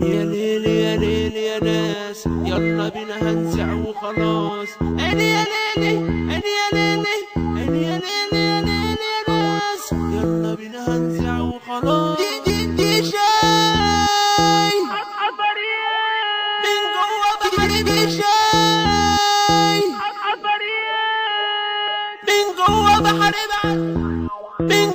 يا ليل يا ليل يا ناس يلا بينا هنزع وخلاص. عيني يا ليلي عيني يا ليلي عيني يا ليلي يا ليلي يا ناس يلا بينا هنزع وخلاص. دي شاي من جوا بحري، دي شاي من جوا بحري بعد، من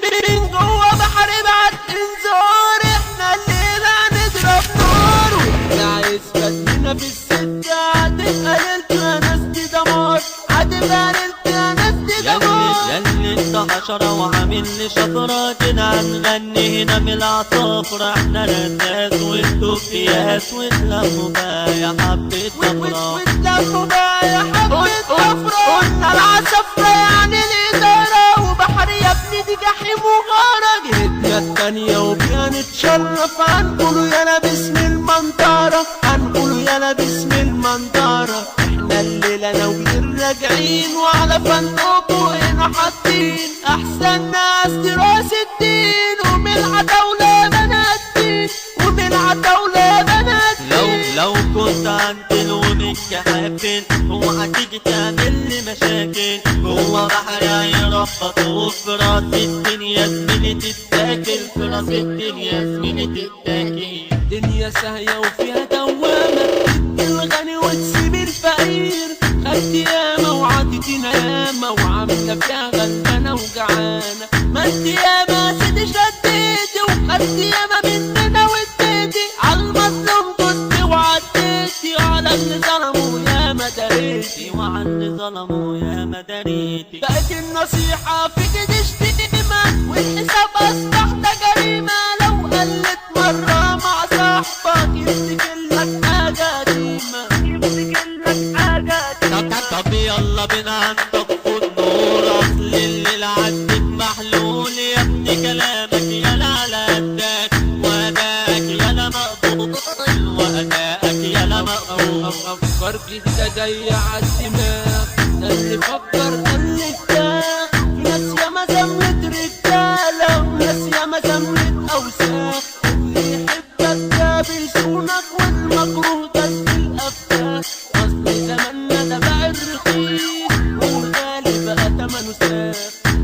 جوا بحري بعد انذار. احنا الليلة هنضرب نار واحنا عايز بدنا في السكة. هتبقى ليلتنا ناس دي دمار، هتبقى ليلتنا ناس دي دمار. ياللي انت حشرة وعامل لي شطرة كده هنغني هنا من العصافرة. احنا رناس وانتوا اكياس وتلموا بقى يا حبة طفرة، وتلموا بقى يا حبة طفرة. قلنا العصافرة يعني الإدارة، وبحر يا ابني دي جحيم وغارة. جهتنا التانية وبيها نتشرف، هنقولوا يالا باسم المنطرة، هنقولوا يالا باسم المنطرة. احنا الليلة ناويين راجعين، وعلى فندقكوا هنا حاطين أحسن ناس دراس الدين. ومن العتاولة بنات الدين، ومن العتاولة بنات الدين. لو كنت عندل ومك حافل اوعى تيجي تعمل لي مشاكل. جوا بحر هيربطوك في راس الدنيا زميلي تتاكل، في راس الدنيا زميلي تتاكل. دنيا ساهية وفيها دوامة، تدي الغني وتسيب الفقير. خدت ياما وعدتينا ياما، وعاملة فيها غلبانة وجعانة. ما انت ياما سيدي شديتي، وخدت ياما مننا واديتي. عالمظلوم كنت وعديتي، وعلى اللي ظلموا ياما دريتي، وعلى اللي ظلموا ياما دريتي. بقت النصيحة فيك دي شتيمة، والحساب أصبح ده جريمة. لو قلت مرة مع صاحبك يفتكر لك حاجة قديمة، يفتكر لك حاجة قديمة. طب يلا بينا عندك في النور، اصل الليل عندك محلول. يا ابني كلامك يالا على قدك، واداك يالا مقبول، واداك يالا مقبول. أفكار جديدة جاية عالدماغ، ده اللي فكر ده اللي اتاخ. في ناس ياما زمت رجالة، وناس ياما زمت أوساخ. اللي يحبك ده بيصونك، والمكروه ده في الأفكار. أصل زماننا ده بقى الرخيص، والغالي بقى تمنه ساخ،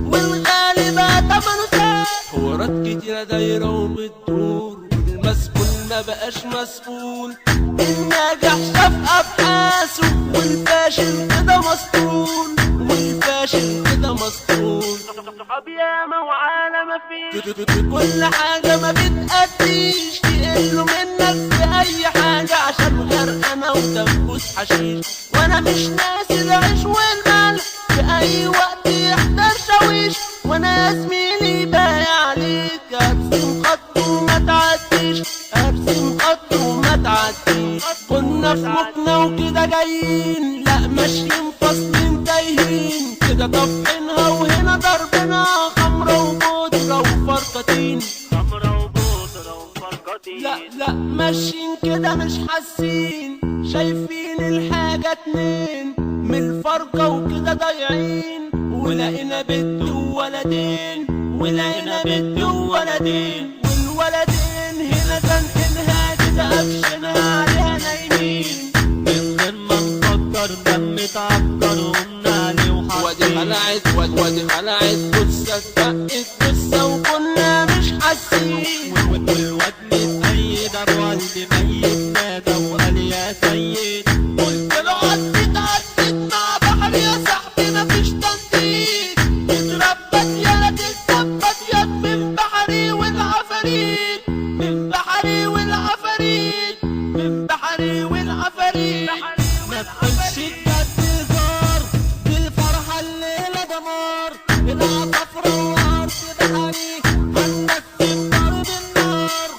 والغالي بقى تمنه ساخ. حوارات كتيرة دايرة وبتدور، والمسؤول ما بقاش مسؤول. الناجح شاف أبحاثه، والفاشل كده مسطول، والفاشل كده مسطول. صحاب ياما وعالم مفيش، كل حاجة ما بتأديش. يقلوا منك في أي حاجة عشان غرقانة وتنفس حشيش. وأنا مش ناسي العيش والملح، في أي وقت يحضر شاويش. وأنا يا زميلي بايع عليك، أرسم خط وما تعديش، أرسم خط وما تعديش. كنا في مكنا وكده جايين، لا ماشيين فاصلين تايهين. كده طفحينها وهنا ضربنا خمرة وبودرة وفرقتين، خمرة وبودرة وفرقتين. لا ماشيين كده مش حاسين، شايفين الحاجة اتنين من الفرقة وكده ضايعين. ولقينا بنت وولدين، ولقينا بنت وولدين. والولدين هنا زنقنها كده قفشنا عليها نايمين. من غير ما نفكر دم اتعكر وقمنا عليه وحاطين. وادي خلعت جثة اتبقت جثة، وكنا مش حاسين. والواد متأيد ابو قلبي ميت نادى وقال يا سيد. قلت له عدت مع بحر يا صاحبي مفيش تنطيط. تتربت يالا تتثبت ياك من بحري والعفاريت، من بحري والعفاريت، من بحري والعفاريت. ما تقولش بجد هزار، دي الفرحة الليلة دمار. العصافرة وارض بحري هنقسم ضرب النار.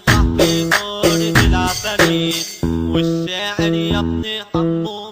يا صاحبي دورة العفاريت والشاعر يا ابني حمو